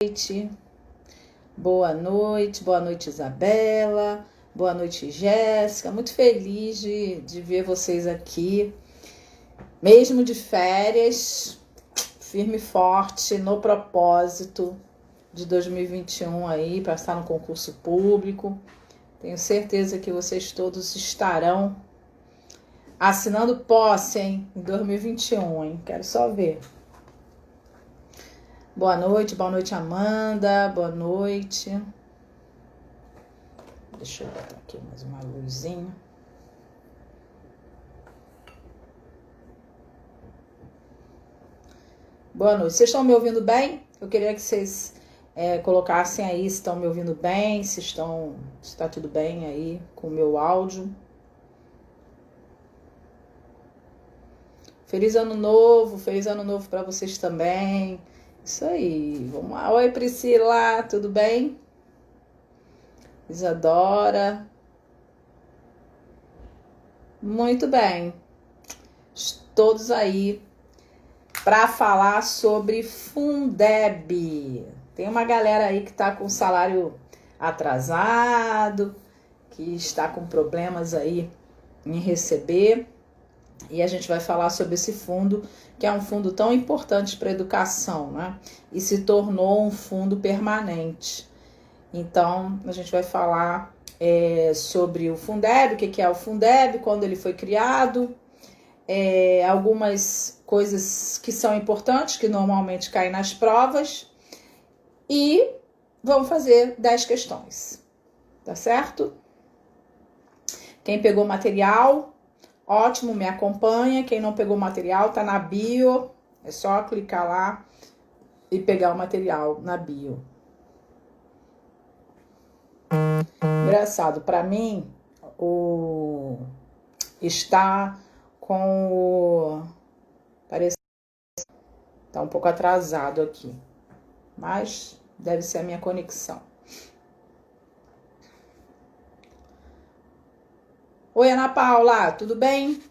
Noite. Boa noite, Isabela, boa noite, Jéssica. Muito feliz de ver vocês aqui, mesmo de férias, firme e forte no propósito de 2021 aí, para estar no concurso público. Tenho certeza que vocês todos estarão assinando posse, hein, em 2021, hein? Quero só ver. Boa noite, Amanda, boa noite. Deixa eu botar aqui mais uma luzinha. Boa noite, vocês estão me ouvindo bem? Eu queria que vocês colocassem aí se estão me ouvindo bem, se está tudo bem aí com o meu áudio. Feliz ano novo para vocês também. Isso aí, vamos lá. Oi, Priscila, tudo bem? Isadora. Muito bem. Todos aí para falar sobre Fundeb. Tem uma galera aí que está com salário atrasado, que está com problemas aí em receber. E a gente vai falar sobre esse fundo, que é um fundo tão importante para a educação, né? E se tornou um fundo permanente. Então, a gente vai falar sobre o Fundeb, o que é o Fundeb, quando ele foi criado, algumas coisas que são importantes, que normalmente caem nas provas, e vamos fazer 10 questões, tá certo? Quem pegou material, ótimo, me acompanha. Quem não pegou material, tá na bio. É só clicar lá e pegar o material na bio. Engraçado, para mim, está com o... Parece que tá um pouco atrasado aqui, mas deve ser a minha conexão. Oi, Ana Paula, tudo bem?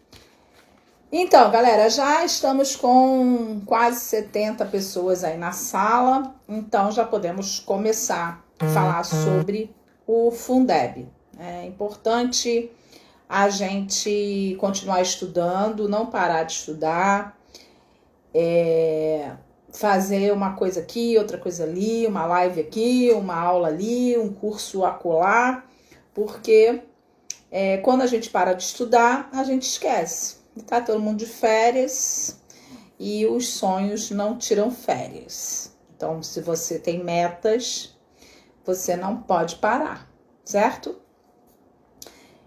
Então, galera, já estamos com quase 70 pessoas aí na sala, então já podemos começar a falar sobre o Fundeb. É importante a gente continuar estudando, não parar de estudar, fazer uma coisa aqui, outra coisa ali, uma live aqui, uma aula ali, um curso acolá, porque quando a gente para de estudar, a gente esquece. Tá todo mundo de férias e os sonhos não tiram férias. Então, se você tem metas, você não pode parar, certo?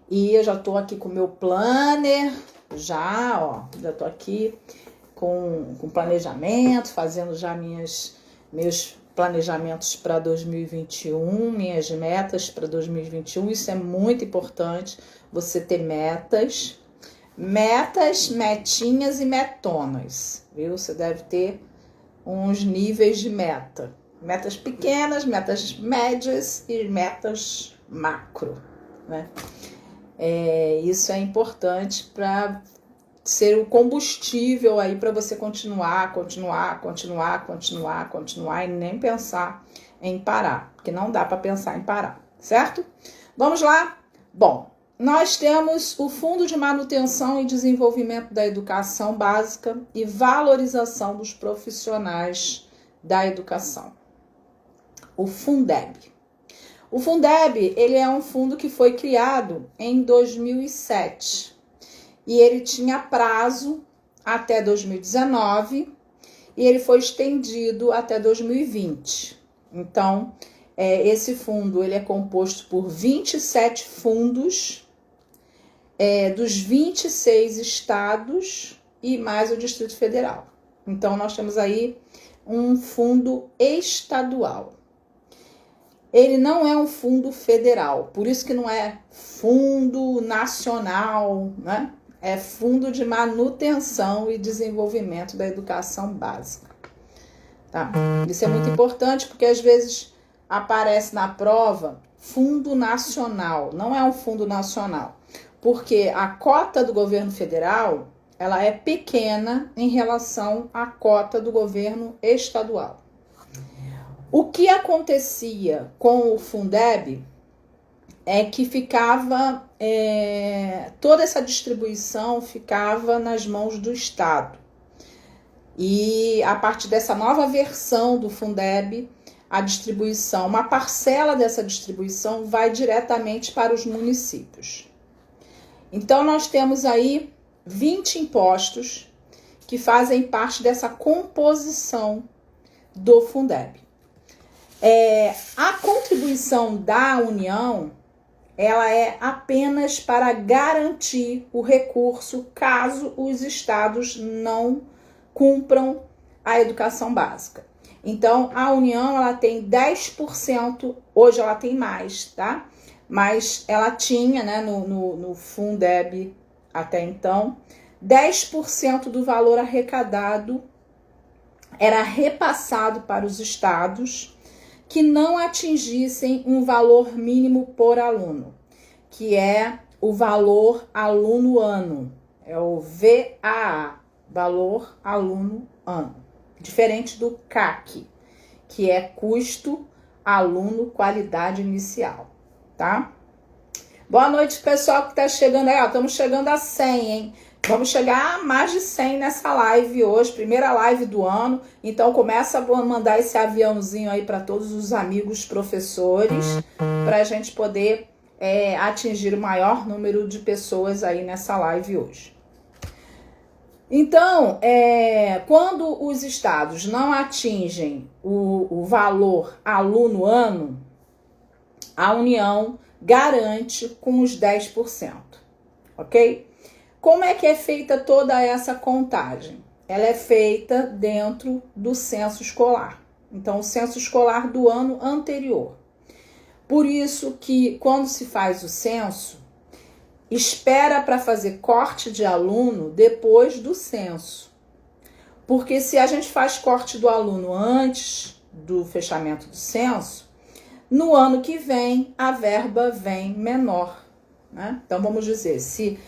E eu já tô aqui com o meu planner, já tô aqui com planejamento, fazendo já meus planejamentos para 2021, minhas metas para 2021. Isso é muito importante, você ter metas, metinhas e metonas, viu? Você deve ter uns níveis de meta. Metas pequenas, metas médias e metas macro, né? Isso é importante para ser o combustível aí para você continuar e nem pensar em parar, porque não dá para pensar em parar, certo? Vamos lá? Bom, nós temos o Fundo de Manutenção e Desenvolvimento da Educação Básica e Valorização dos Profissionais da Educação, o Fundeb. O Fundeb, ele é um fundo que foi criado em 2007 e ele tinha prazo até 2019 e ele foi estendido até 2020. Então, esse fundo ele é composto por 27 fundos dos 26 estados e mais o Distrito Federal. Então, nós temos aí um fundo estadual. Ele não é um fundo federal, por isso que não é fundo nacional, né? É Fundo de Manutenção e Desenvolvimento da Educação Básica. Tá? Isso é muito importante porque às vezes aparece na prova Fundo Nacional. Não é um fundo nacional, porque a cota do governo federal ela é pequena em relação à cota do governo estadual. O que acontecia com o Fundeb é que ficava, toda essa distribuição ficava nas mãos do Estado. E a partir dessa nova versão do Fundeb, a distribuição, uma parcela dessa distribuição vai diretamente para os municípios. Então, nós temos aí 20 impostos que fazem parte dessa composição do Fundeb. A contribuição da União, ela é apenas para garantir o recurso caso os estados não cumpram a educação básica. Então, a União, ela tem 10%, hoje ela tem mais, tá? Mas ela tinha, né, no Fundeb até então, 10% do valor arrecadado era repassado para os estados que não atingissem um valor mínimo por aluno, que é o valor aluno ano, é o VAA, valor aluno ano, diferente do CAC, que é custo aluno qualidade inicial, tá? Boa noite, pessoal que tá chegando aí, ó, estamos chegando a 100, hein? Vamos chegar a mais de 100 nessa live hoje, primeira live do ano. Então começa a mandar esse aviãozinho aí para todos os amigos professores, para a gente poder atingir o maior número de pessoas aí nessa live hoje. Então, quando os estados não atingem o valor aluno ano, a União garante com os 10%, ok? Como é que é feita toda essa contagem? Ela é feita dentro do censo escolar. Então, o censo escolar do ano anterior. Por isso que, quando se faz o censo, espera para fazer corte de aluno depois do censo. Porque se a gente faz corte do aluno antes do fechamento do censo, no ano que vem, a verba vem menor, né? Então, vamos dizer, se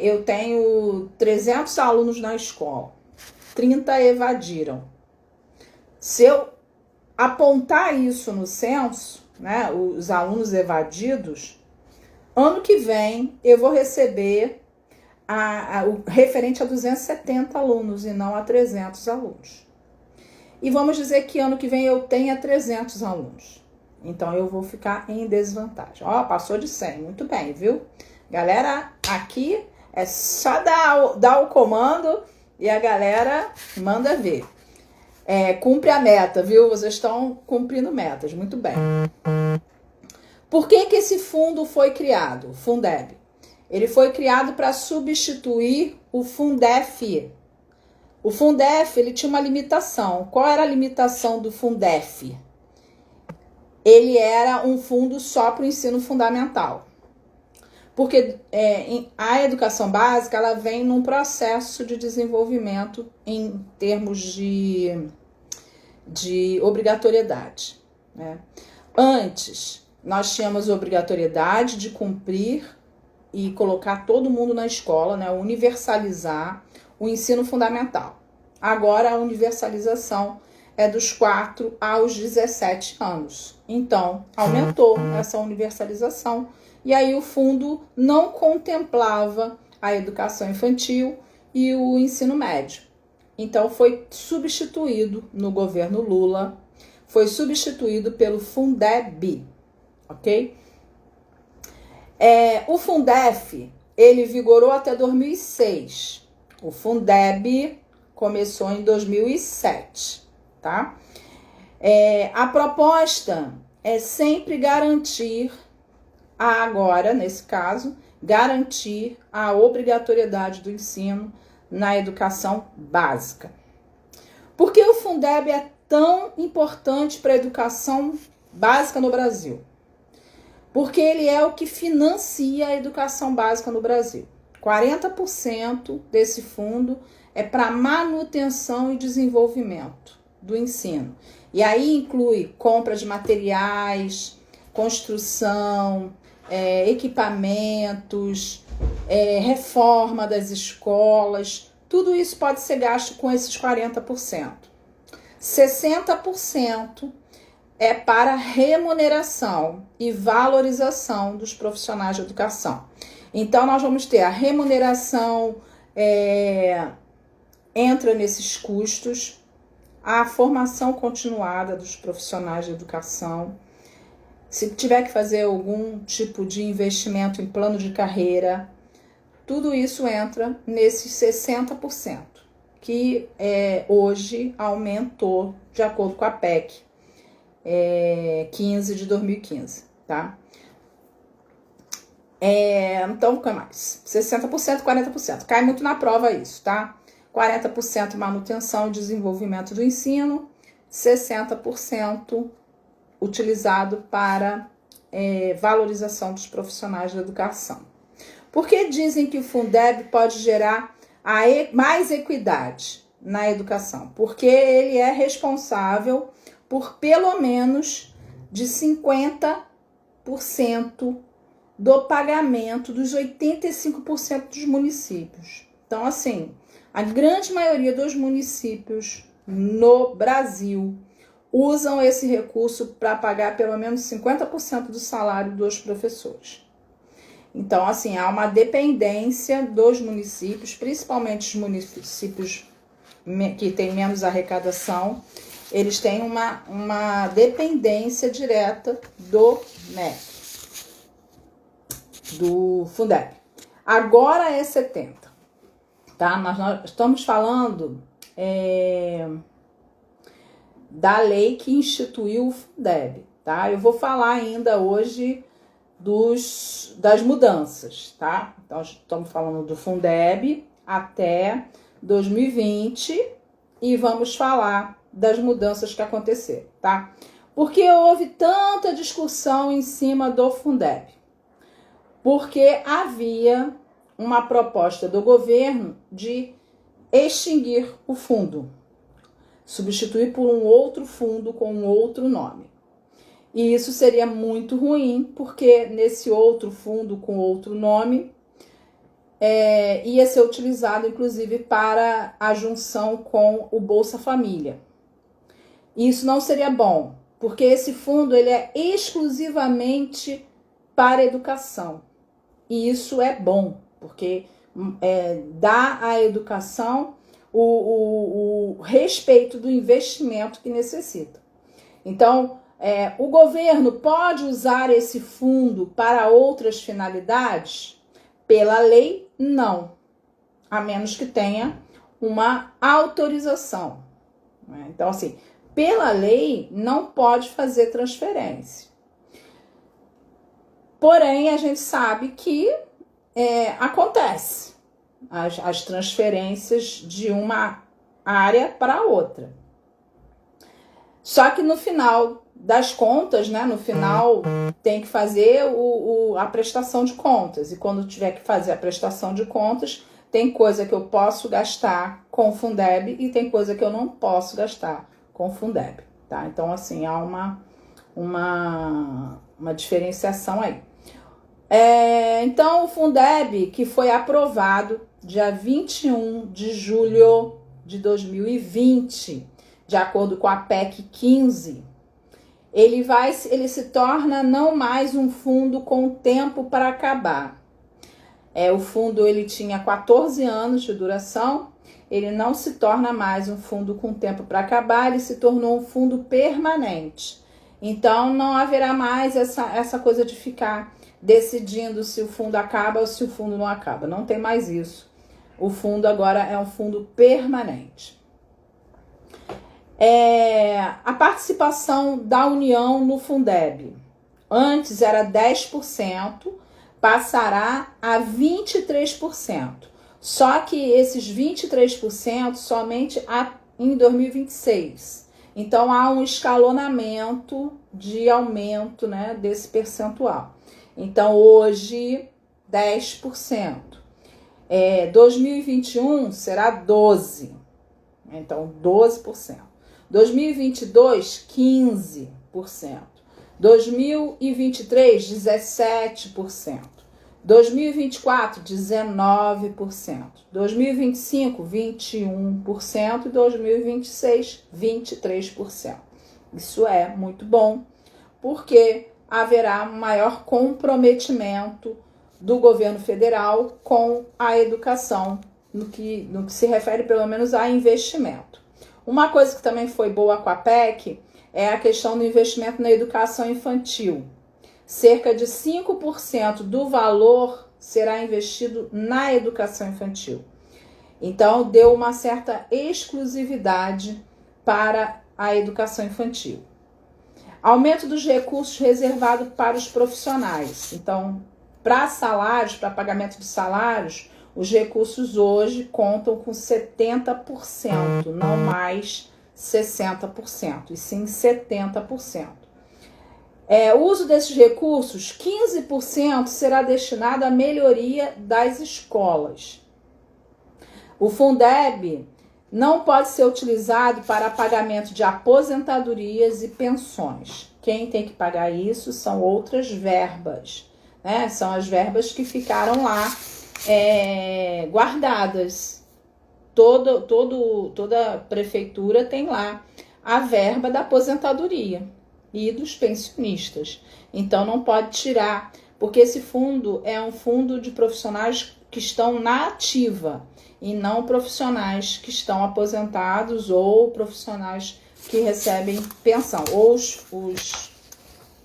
eu tenho 300 alunos na escola, 30 evadiram. Se eu apontar isso no censo, né, os alunos evadidos, ano que vem eu vou receber o referente a 270 alunos e não a 300 alunos. E vamos dizer que ano que vem eu tenha 300 alunos. Então, eu vou ficar em desvantagem. Ó, passou de 100, muito bem, viu? Galera, aqui é só dar o comando e a galera manda ver. Cumpre a meta, viu? Vocês estão cumprindo metas, muito bem. Por que esse fundo foi criado, o Fundeb? Ele foi criado para substituir o Fundef. O Fundef, ele tinha uma limitação. Qual era a limitação do Fundef? Ele era um fundo só para o ensino fundamental. Porque a educação básica, ela vem num processo de desenvolvimento em termos de obrigatoriedade, né? Antes, nós tínhamos obrigatoriedade de cumprir e colocar todo mundo na escola, né? Universalizar o ensino fundamental. Agora, a universalização é dos 4 aos 17 anos. Então, aumentou essa universalização. E aí o fundo não contemplava a educação infantil e o ensino médio. Então foi substituído no governo Lula, foi substituído pelo Fundeb, ok? O Fundef, ele vigorou até 2006. O Fundeb começou em 2007, tá? A proposta é sempre garantir agora, nesse caso, garantir a obrigatoriedade do ensino na educação básica. Por que o Fundeb é tão importante para a educação básica no Brasil? Porque ele é o que financia a educação básica no Brasil. 40% desse fundo é para manutenção e desenvolvimento do ensino. E aí inclui compra de materiais, construção, equipamentos, reforma das escolas, tudo isso pode ser gasto com esses 40%. 60% é para remuneração e valorização dos profissionais de educação. Então, nós vamos ter a remuneração, entra nesses custos, a formação continuada dos profissionais de educação. Se tiver que fazer algum tipo de investimento em plano de carreira, tudo isso entra nesses 60%, que hoje aumentou de acordo com a PEC 15 de 2015, tá? Então, o que mais? 60%, 40%. Cai muito na prova isso, tá? 40% manutenção e desenvolvimento do ensino, 60% utilizado para valorização dos profissionais da educação. Por que dizem que o Fundeb pode gerar mais equidade na educação? Porque ele é responsável por pelo menos de 50% do pagamento dos 85% dos municípios. Então, assim, a grande maioria dos municípios no Brasil usam esse recurso para pagar pelo menos 50% do salário dos professores. Então, assim, há uma dependência dos municípios, principalmente os municípios que têm menos arrecadação, eles têm uma dependência direta do MEC, do Fundeb. Agora é 70%, tá? Nós estamos falando da lei que instituiu o Fundeb, tá? Eu vou falar ainda hoje das mudanças, tá? Então, estamos falando do Fundeb até 2020 e vamos falar das mudanças que aconteceram, tá? Porque houve tanta discussão em cima do Fundeb? Porque havia uma proposta do governo de extinguir o fundo, substituir por um outro fundo com um outro nome. E isso seria muito ruim, porque nesse outro fundo com outro nome ia ser utilizado, inclusive, para a junção com o Bolsa Família. E isso não seria bom, porque esse fundo ele é exclusivamente para a educação. E isso é bom, porque dá à educação o respeito do investimento que necessita. Então, o governo pode usar esse fundo para outras finalidades? Pela lei, não. A menos que tenha uma autorização. Então, assim, pela lei, não pode fazer transferência. Porém, a gente sabe que acontece as transferências de uma área para outra. Só que no final das contas, né, no final tem que fazer a prestação de contas. E quando tiver que fazer a prestação de contas, tem coisa que eu posso gastar com o Fundeb e tem coisa que eu não posso gastar com o Fundeb, tá? Então, assim, há uma diferenciação aí. Então, o Fundeb, que foi aprovado dia 21 de julho de 2020, de acordo com a PEC 15, ele se torna não mais um fundo com tempo para acabar. O fundo ele tinha 14 anos de duração, ele não se torna mais um fundo com tempo para acabar, ele se tornou um fundo permanente. Então, não haverá mais essa coisa de ficar decidindo se o fundo acaba ou se o fundo não acaba. Não tem mais isso. O fundo agora é um fundo permanente. A participação da União no Fundeb. Antes era 10%, passará a 23%. Só que esses 23% somente em 2026. Então, há um escalonamento de aumento, né, desse percentual. Então, hoje, 10%. 2021 será 12%. Então, 12%. 2022, 15%. 2023, 17%. 2024, 19%. 2025, 21%. E 2026, 23%. Isso é muito bom, porque haverá um maior comprometimento do governo federal com a educação, no que se refere pelo menos a investimento. Uma coisa que também foi boa com a PEC é a questão do investimento na educação infantil. Cerca de 5% do valor será investido na educação infantil. Então, deu uma certa exclusividade para a educação infantil. Aumento dos recursos reservados para os profissionais. Então, para salários, para pagamento de salários, os recursos hoje contam com 70%, não mais 60%, e sim 70%. O uso desses recursos, 15% será destinado à melhoria das escolas. O Fundeb não pode ser utilizado para pagamento de aposentadorias e pensões. Quem tem que pagar isso são outras verbas, né? São as verbas que ficaram lá guardadas. Toda prefeitura tem lá a verba da aposentadoria e dos pensionistas. Então não pode tirar, porque esse fundo é um fundo de profissionais que estão na ativa e não profissionais que estão aposentados ou profissionais que recebem pensão, ou os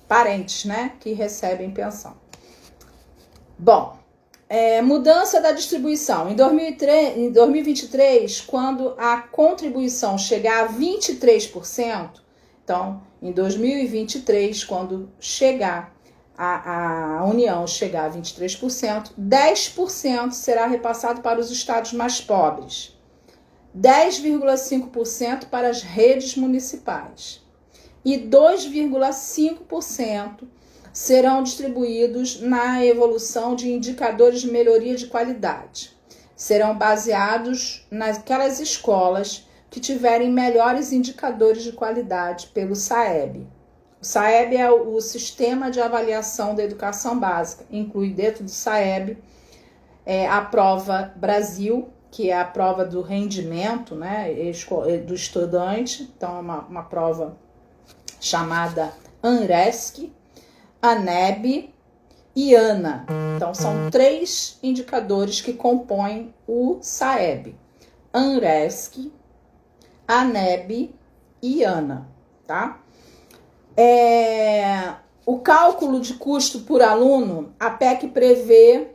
parentes, né, que recebem pensão. Bom, mudança da distribuição. Em 2023, quando a contribuição chegar a 23%, então, em 2023, quando chegar a União chegar a 23%, 10% será repassado para os estados mais pobres, 10,5% para as redes municipais e 2,5% serão distribuídos na evolução de indicadores de melhoria de qualidade. Serão baseados naquelas escolas que tiverem melhores indicadores de qualidade pelo SAEB. O SAEB é o Sistema de Avaliação da Educação Básica. Inclui dentro do SAEB a prova Brasil, que é a prova do rendimento, né, do estudante. Então, é uma prova chamada ANRESC, ANEB e ANA. Então, são 3 indicadores que compõem o SAEB. ANRESC, ANEB e ANA, tá? O cálculo de custo por aluno, a PEC prevê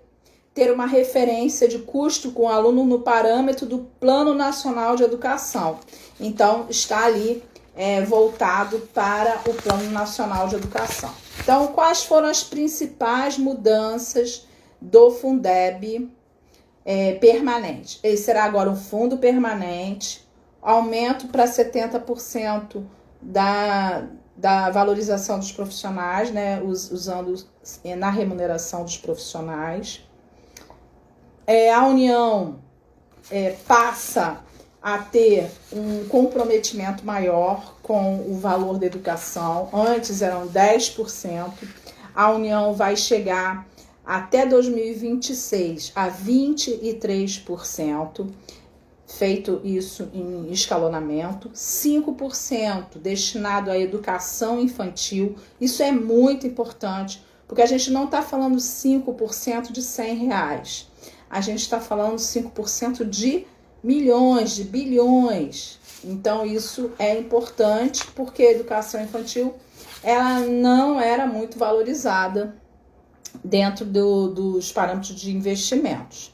ter uma referência de custo com o aluno no parâmetro do Plano Nacional de Educação. Então, está ali voltado para o Plano Nacional de Educação. Então, quais foram as principais mudanças do Fundeb permanente? Ele será agora um fundo permanente, aumento para 70% da valorização dos profissionais, né, usando na remuneração dos profissionais. A União passa a ter um comprometimento maior com o valor da educação. Antes eram 10%. A União vai chegar até 2026 a 23%. Feito isso em escalonamento, 5% destinado à educação infantil. Isso é muito importante, porque a gente não está falando 5% de R$100. A gente está falando 5% de milhões, de bilhões. Então, isso é importante, porque a educação infantil ela não era muito valorizada dentro dos parâmetros de investimentos.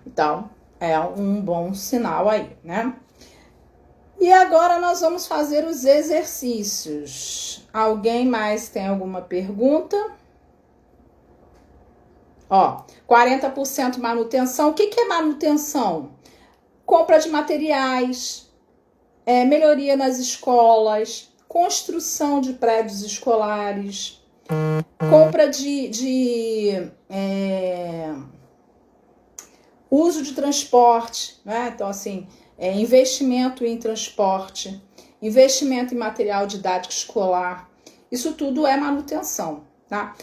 Então, é um bom sinal aí, né? E agora nós vamos fazer os exercícios. Alguém mais tem alguma pergunta? 40% manutenção. O que é manutenção? Compra de materiais, melhoria nas escolas, construção de prédios escolares, compra de uso de transporte, né? Então, assim, investimento em transporte, investimento em material didático escolar, isso tudo é manutenção, tá?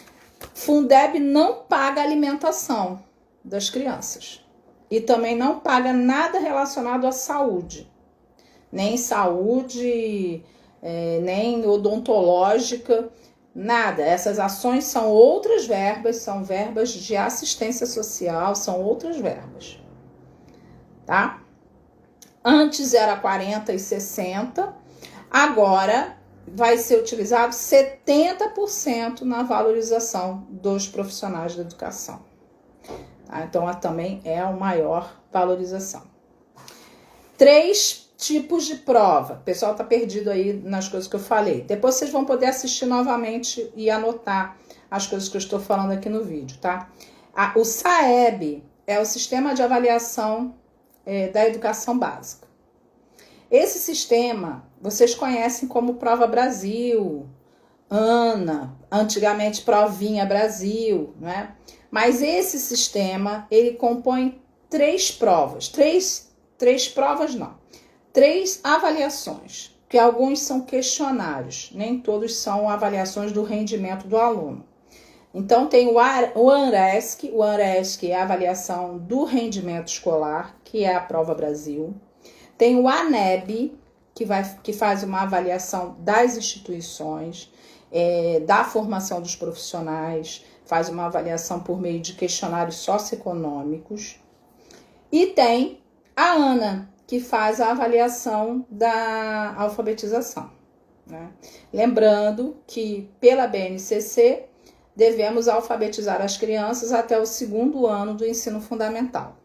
Fundeb não paga alimentação das crianças e também não paga nada relacionado à saúde, nem saúde nem odontológica, nada. Essas ações são outras verbas, são verbas de assistência social, são outras verbas, tá? Antes era 40 e 60, agora vai ser utilizado 70% na valorização dos profissionais da educação. Tá? Então, também é a maior valorização. 3 tipos de prova. O pessoal tá perdido aí nas coisas que eu falei. Depois vocês vão poder assistir novamente e anotar as coisas que eu estou falando aqui no vídeo, tá? O SAEB é o Sistema de Avaliação da Educação Básica. Esse sistema vocês conhecem como Prova Brasil, ANA, antigamente Provinha Brasil, né? Mas esse sistema, ele compõe 3 provas. 3 provas não. 3 avaliações, que alguns são questionários, nem todos são avaliações do rendimento do aluno. Então, tem o ANRESC, o ANRESC é a avaliação do rendimento escolar, que é a Prova Brasil. Tem o ANEB, que faz uma avaliação das instituições, da formação dos profissionais, faz uma avaliação por meio de questionários socioeconômicos. E tem a ANA, que faz a avaliação da alfabetização, né? Lembrando que, pela BNCC, devemos alfabetizar as crianças até o 2º ano do ensino fundamental.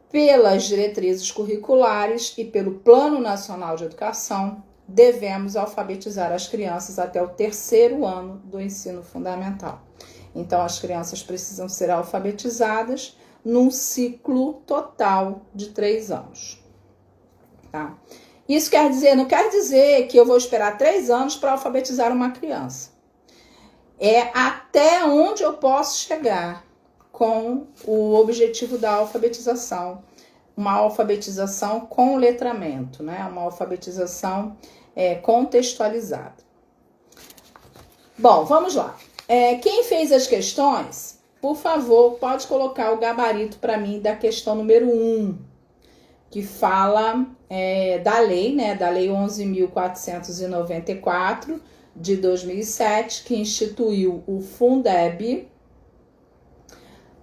Pelas diretrizes curriculares e pelo Plano Nacional de Educação, devemos alfabetizar as crianças até o 3º ano do ensino fundamental. Então, as crianças precisam ser alfabetizadas num ciclo total de 3 anos. Tá? Isso não quer dizer que eu vou esperar 3 anos para alfabetizar uma criança. É até onde eu posso chegar com o objetivo da alfabetização. Uma alfabetização com letramento, né? Uma alfabetização contextualizada. Bom, vamos lá. Quem fez as questões, por favor, pode colocar o gabarito para mim da questão número 1, que fala da lei, né? Da lei 11.494 de 2007, que instituiu o Fundeb.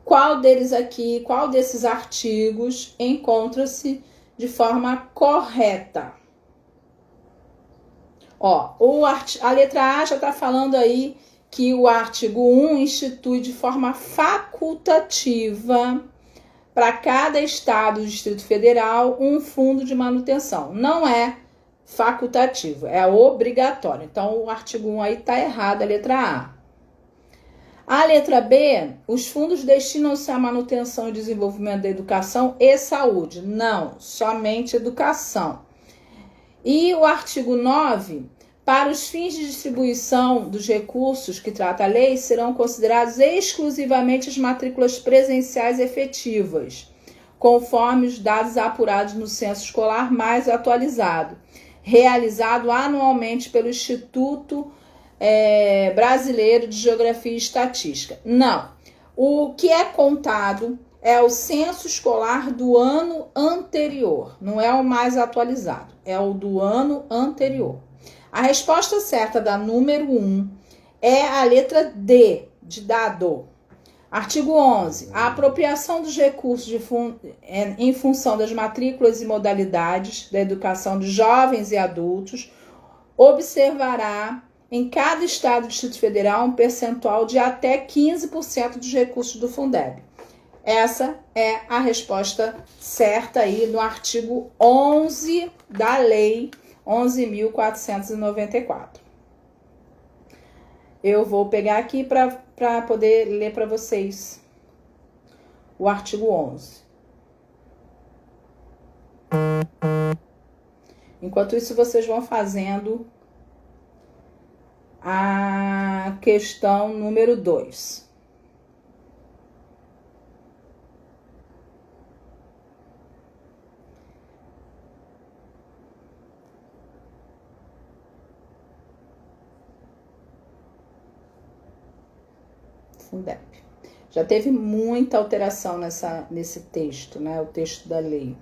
Qual desses artigos encontra-se de forma correta? A letra A já está falando aí que o artigo 1 institui de forma facultativa para cada estado do Distrito Federal um fundo de manutenção. Não é facultativo, é obrigatório. Então, o artigo 1 aí está errado, a letra A. A letra B, os fundos destinam-se à manutenção e desenvolvimento da educação e saúde. Não, somente educação. E o artigo 9, para os fins de distribuição dos recursos que trata a lei, serão considerados exclusivamente as matrículas presenciais efetivas, conforme os dados apurados no censo escolar mais atualizado, realizado anualmente pelo Instituto Brasileiro de Geografia e Estatística. Não. O que é contado é o censo escolar do ano anterior. Não é o mais atualizado, é o do ano anterior. A resposta certa da número 1 é a letra D, de dado. Artigo 11. A apropriação dos recursos em função das matrículas e modalidades da educação de jovens e adultos observará em cada estado do Distrito Federal um percentual de até 15% dos recursos do Fundeb. Essa é a resposta certa aí no artigo 11 da Lei 11.494. Eu vou pegar aqui para poder ler para vocês o artigo 11. Enquanto isso, vocês vão fazendo a questão número 2. Fundeb. Já teve muita alteração nesse texto, né? O texto da lei.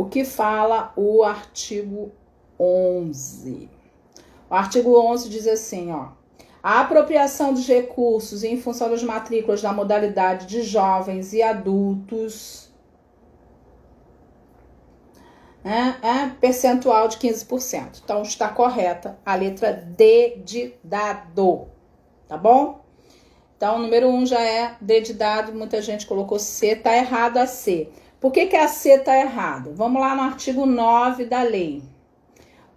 o que fala o artigo 11. O artigo 11 diz assim, ó. A apropriação dos recursos em função das matrículas da modalidade de jovens e adultos é percentual de 15%. Então, está correta a letra D de dado, tá bom? Então, o número 1 já é D de dado, muita gente colocou C, tá errado a C. Por que a C tá errado? Vamos lá no artigo 9 da lei.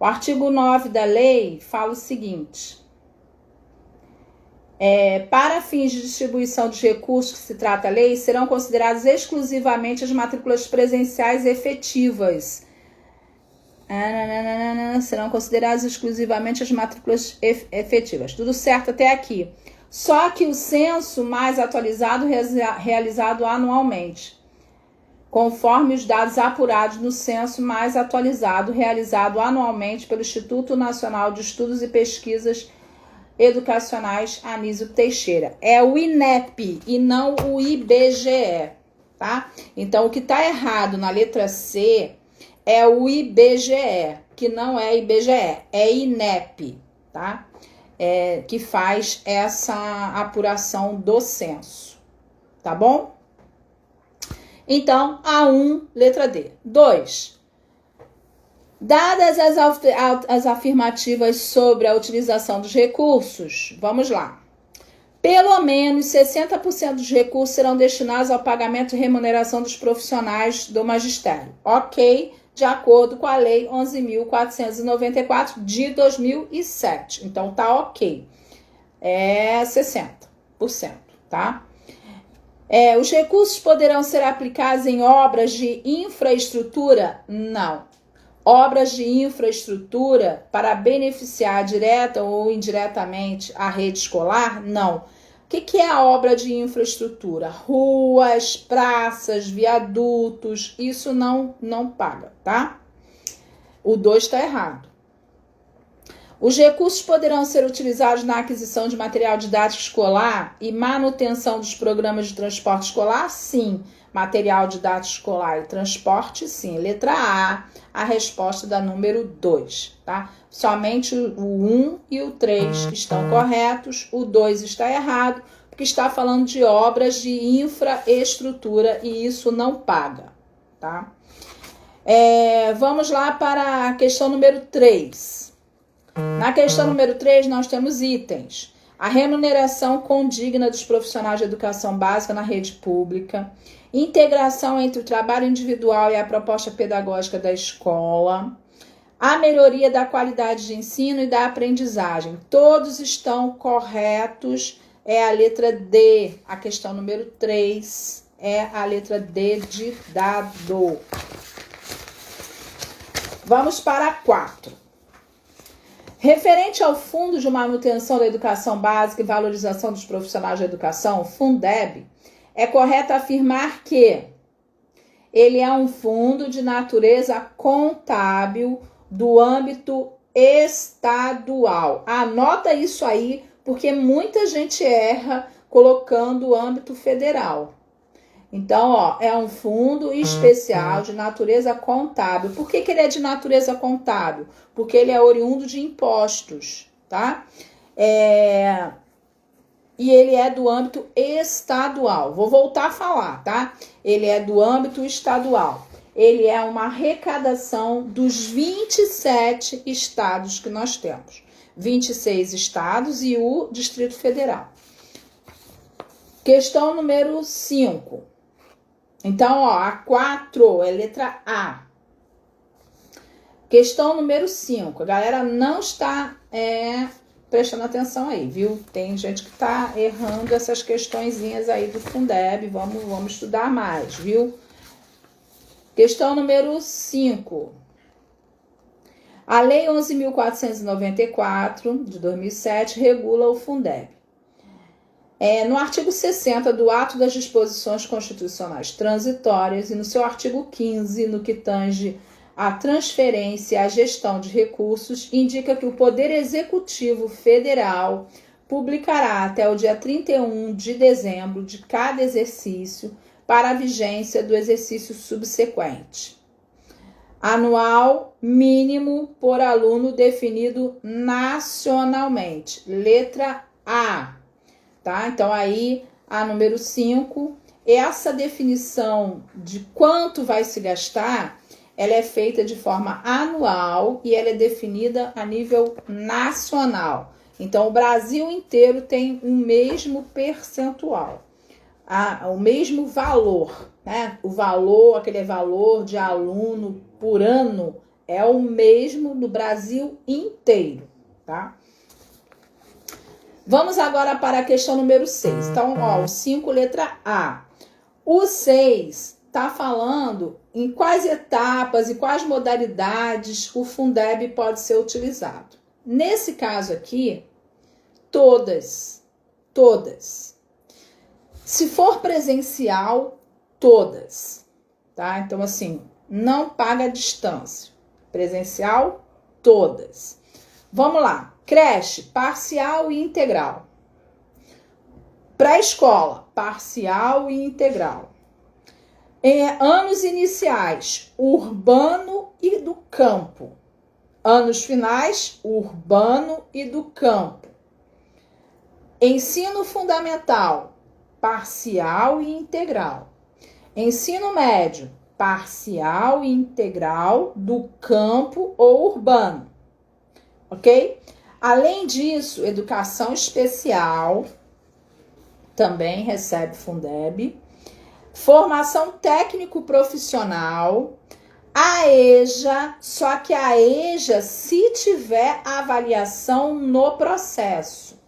O artigo 9 da lei fala o seguinte: para fins de distribuição dos recursos que se trata a lei, serão consideradas exclusivamente as matrículas presenciais efetivas. Serão consideradas exclusivamente as matrículas efetivas. Tudo certo até aqui. Só que o censo mais atualizado realizado anualmente, conforme os dados apurados no censo mais atualizado realizado anualmente pelo Instituto Nacional de Estudos e Pesquisas Educacionais Anísio Teixeira. É o INEP e não o IBGE, tá? Então, o que está errado na letra C é o IBGE, que não é IBGE, é INEP, tá? Que faz essa apuração do censo, tá bom? Então, A1, letra D. 2. Dadas as afirmativas sobre a utilização dos recursos, vamos lá. Pelo menos 60% dos recursos serão destinados ao pagamento e remuneração dos profissionais do magistério. Ok, de acordo com a Lei 11.494 de 2007. Então, tá ok. É 60%, tá? Os recursos poderão ser aplicados em obras de infraestrutura? Não. Obras de infraestrutura para beneficiar direta ou indiretamente a rede escolar? Não. O que é a obra de infraestrutura? Ruas, praças, viadutos, isso não paga, tá? O 2 está errado. Os recursos poderão ser utilizados na aquisição de material didático escolar e manutenção dos programas de transporte escolar? Sim. Material didático escolar e transporte? Sim. Letra A resposta da número 2, tá? Somente o 1 e o 3 estão corretos, o 2 está errado, porque está falando de obras de infraestrutura e isso não paga, tá? Vamos lá para a questão número 3. Na questão número 3, nós temos itens. A remuneração condigna dos profissionais de educação básica na rede pública, integração entre o trabalho individual e a proposta pedagógica da escola, a melhoria da qualidade de ensino e da aprendizagem. Todos estão corretos, é a letra D. A questão número 3 é a letra D de dado. Vamos para a 4. Referente ao Fundo de Manutenção da Educação Básica e Valorização dos Profissionais da Educação, Fundeb, é correto afirmar que ele é um fundo de natureza contábil do âmbito estadual. Anota isso aí, porque muita gente erra colocando o âmbito federal. Então, é um fundo especial de natureza contábil. Por que ele é de natureza contábil? Porque ele é oriundo de impostos, tá? E ele é do âmbito estadual. Vou voltar a falar, tá? Ele é do âmbito estadual. Ele é uma arrecadação dos 27 estados que nós temos. 26 estados e o Distrito Federal. Questão número 5. Então, a 4 é letra A. Questão número 5. A galera não está prestando atenção aí, viu? Tem gente que está errando essas questõezinhas aí do Fundeb. Vamos estudar mais, viu? Questão número 5. A Lei 11.494, de 2007, regula o Fundeb. No artigo 60 do Ato das Disposições Constitucionais Transitórias e no seu artigo 15, no que tange à transferência e à gestão de recursos, indica que o Poder Executivo Federal publicará até o dia 31 de dezembro de cada exercício para a vigência do exercício subsequente. Anual mínimo por aluno definido nacionalmente. Letra A, tá? Então, aí, a número 5, essa definição de quanto vai se gastar, ela é feita de forma anual e ela é definida a nível nacional. Então, o Brasil inteiro tem o mesmo percentual, o mesmo valor, né? O valor, aquele valor de aluno por ano, é o mesmo no Brasil inteiro, tá? Vamos agora para a questão número 6. Então, ó, o 5, letra A. O 6 está falando em quais etapas e quais modalidades o Fundeb pode ser utilizado. Nesse caso aqui, todas. Se for presencial, todas, tá? Então, assim, não paga a distância. Presencial, todas. Vamos lá. Creche, parcial e integral. Pré-escola, parcial e integral. Anos iniciais, urbano e do campo. Anos finais, urbano e do campo. Ensino fundamental, parcial e integral. Ensino médio, parcial e integral do campo ou urbano. Ok? Além disso, educação especial também recebe Fundeb. Formação técnico-profissional. A EJA, só que a EJA se tiver avaliação no processo.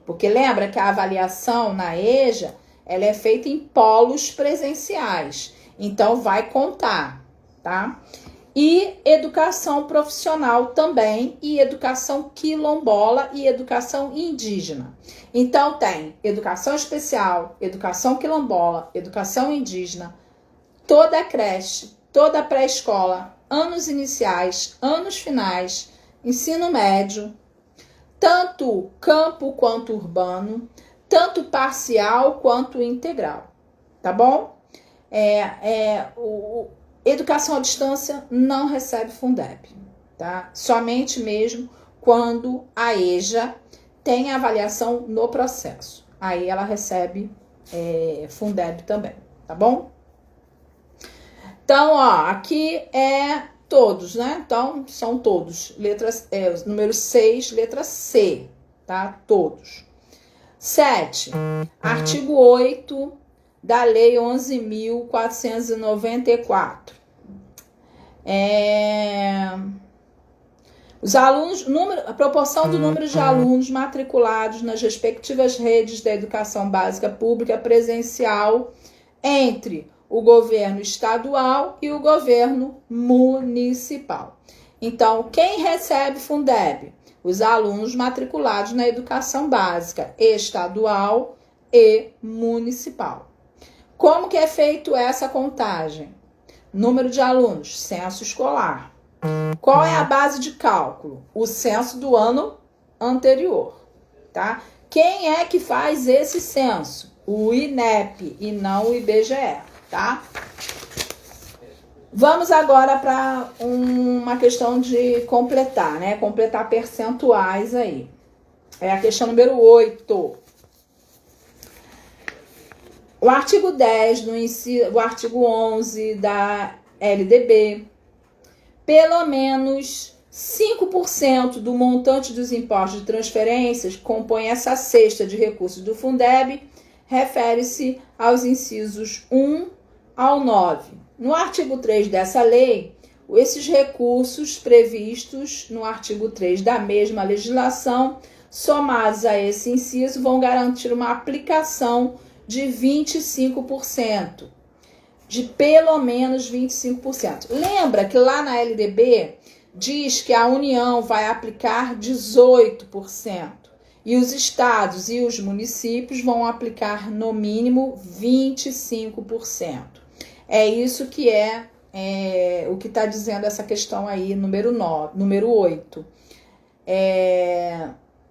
Porque lembra que a avaliação na EJA, ela é feita em polos presenciais. Então, vai contar, tá? E educação profissional também, e educação quilombola e educação indígena. Então, tem educação especial, educação quilombola, educação indígena, toda a creche, toda a pré-escola, anos iniciais, anos finais, ensino médio, tanto campo quanto urbano, tanto parcial quanto integral, tá bom? Educação à distância não recebe Fundeb, tá? Somente mesmo quando a EJA tem avaliação no processo. Aí ela recebe Fundeb também, tá bom? Então, ó, aqui é todos, né? Então, são todos. Número 6, letra C, tá? Todos. 7. Artigo 8 da Lei 11.494. Os alunos, a proporção do número de alunos matriculados nas respectivas redes da educação básica pública presencial entre o governo estadual e o governo municipal. Então, quem recebe Fundeb? Os alunos matriculados na educação básica estadual e municipal. Como que é feito essa contagem? Número de alunos, censo escolar. Qual é a base de cálculo? O censo do ano anterior, tá? Quem é que faz esse censo? O INEP e não o IBGE, tá? Vamos agora para uma questão de completar, né? Completar percentuais aí. É a questão número 8. O artigo 10 o artigo 11 da LDB, pelo menos 5% do montante dos impostos de transferências que compõe essa cesta de recursos do Fundeb, refere-se aos incisos 1 ao 9. No artigo 3 dessa lei, esses recursos previstos no artigo 3 da mesma legislação, somados a esse inciso, vão garantir uma aplicação de 25%, de pelo menos 25%. Lembra que lá na LDB diz que a União vai aplicar 18% e os estados e os municípios vão aplicar no mínimo 25%. É isso que o que está dizendo essa questão aí, número 8.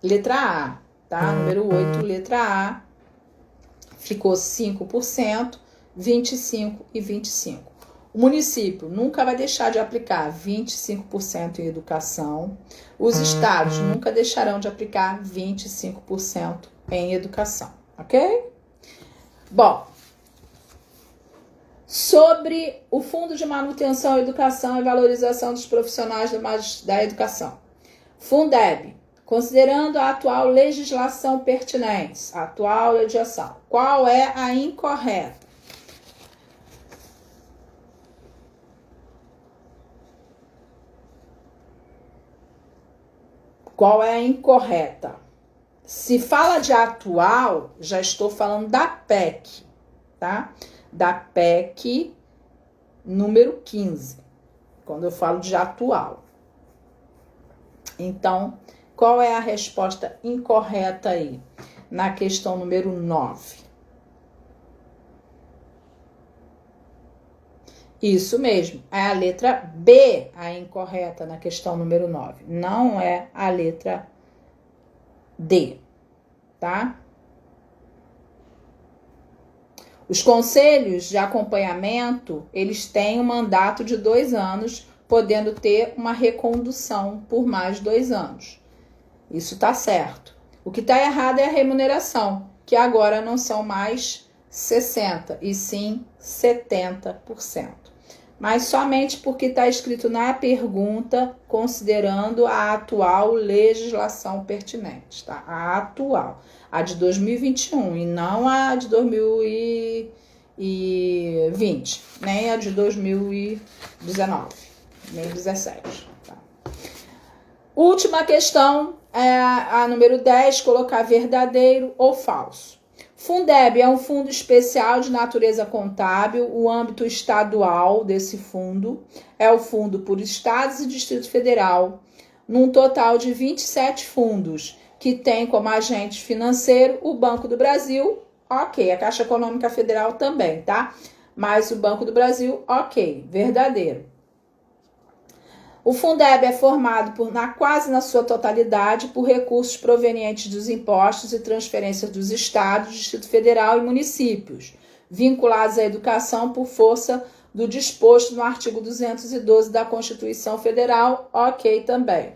Letra A, tá? Número 8, letra A. Ficou 5%, 25% e 25%. O município nunca vai deixar de aplicar 25% em educação. Os estados nunca deixarão de aplicar 25% em educação, ok? Bom, sobre o Fundo de Manutenção, Educação e Valorização dos Profissionais da Educação. Fundeb, considerando a atual legislação pertinente, atual legislação, qual é a incorreta? Qual é a incorreta? Se fala de atual, já estou falando da PEC, tá? Da PEC número 15, quando eu falo de atual. Então, qual é a resposta incorreta aí? Na questão número 9. Isso mesmo, é a letra B a incorreta na questão número 9. Não é a letra D, tá? Os conselhos de acompanhamento, eles têm um mandato de 2 anos, podendo ter uma recondução por mais 2 anos. Isso tá certo. O que tá errado é a remuneração, que agora não são mais 60%, e sim 70%. Mas somente porque está escrito na pergunta, considerando a atual legislação pertinente, tá? A atual, a de 2021 e não a de 2020, nem a de 2019, nem 2017. Tá? Última questão, é a número 10, colocar verdadeiro ou falso. Fundeb é um fundo especial de natureza contábil. O âmbito estadual desse fundo é o fundo por estados e Distrito Federal, num total de 27 fundos, que tem como agente financeiro o Banco do Brasil, ok, a Caixa Econômica Federal também, tá? Mas o Banco do Brasil, ok, verdadeiro. O Fundeb é formado quase na sua totalidade por recursos provenientes dos impostos e transferências dos estados, Distrito Federal e municípios, vinculados à educação por força do disposto no artigo 212 da Constituição Federal, ok também.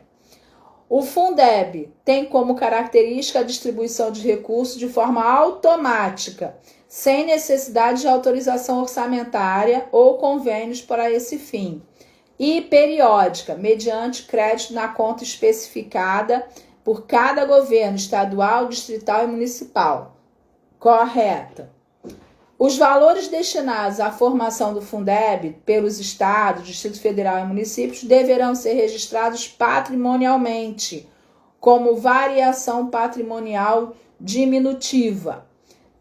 O Fundeb tem como característica a distribuição de recursos de forma automática, sem necessidade de autorização orçamentária ou convênios para esse fim, e periódica, mediante crédito na conta especificada por cada governo estadual, distrital e municipal. Correta. Os valores destinados à formação do Fundeb pelos estados, Distrito Federal e municípios deverão ser registrados patrimonialmente, como variação patrimonial diminutiva,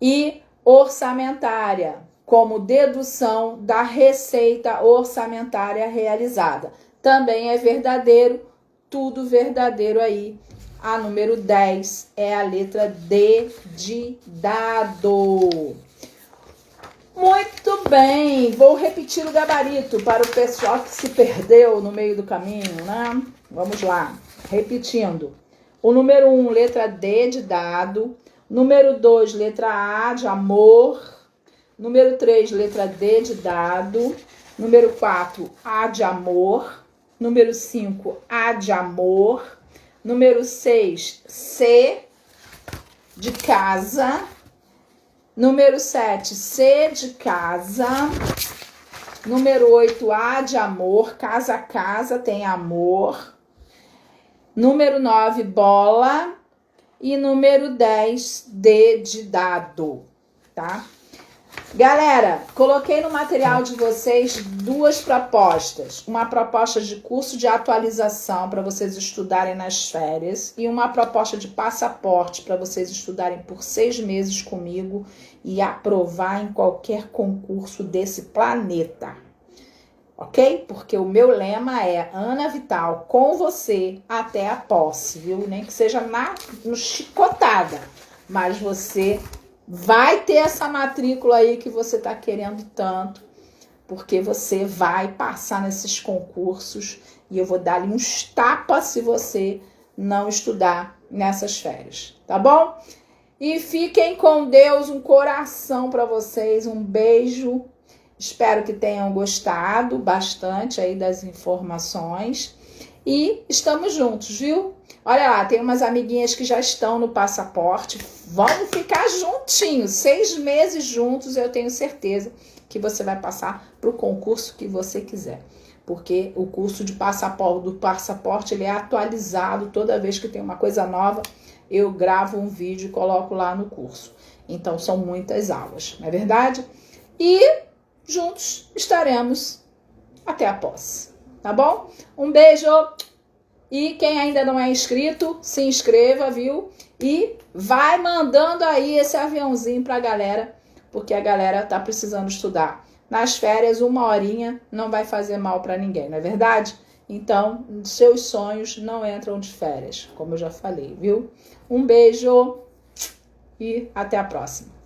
e orçamentária, como dedução da receita orçamentária realizada. Também é verdadeiro, tudo verdadeiro aí. A número 10 é a letra D de dado. Muito bem, vou repetir o gabarito para o pessoal que se perdeu no meio do caminho, né? Vamos lá, repetindo. O número 1, letra D de dado. Número 2, letra A de amor. Número 3, letra D de dado. Número 4, A de amor. Número 5, A de amor. Número 6, C de casa. Número 7, C de casa. Número 8, A de amor. Casa, casa tem amor. Número 9, bola. E número 10, D de dado, tá? Galera, coloquei no material de vocês 2 propostas. Uma proposta de curso de atualização para vocês estudarem nas férias e uma proposta de passaporte para vocês estudarem por 6 meses comigo e aprovar em qualquer concurso desse planeta. Ok? Porque o meu lema é Ana Vital com você até a posse, viu? Nem que seja no chicotada, mas você vai ter essa matrícula aí que você tá querendo tanto, porque você vai passar nesses concursos e eu vou dar-lhe uns tapas se você não estudar nessas férias, tá bom? E fiquem com Deus, um coração para vocês, um beijo. Espero que tenham gostado bastante aí das informações. E estamos juntos, viu? Olha lá, tem umas amiguinhas que já estão no passaporte. Vamos ficar juntinhos, 6 meses juntos. Eu tenho certeza que você vai passar para o concurso que você quiser. Porque o curso do passaporte ele é atualizado toda vez que tem uma coisa nova. Eu gravo um vídeo e coloco lá no curso. Então, são muitas aulas, não é verdade? E juntos estaremos até a posse, tá bom? Um beijo! E quem ainda não é inscrito, se inscreva, viu? E vai mandando aí esse aviãozinho pra galera, porque a galera tá precisando estudar. Nas férias, 1 horinha não vai fazer mal pra ninguém, não é verdade? Então, seus sonhos não entram de férias, como eu já falei, viu? Um beijo e até a próxima.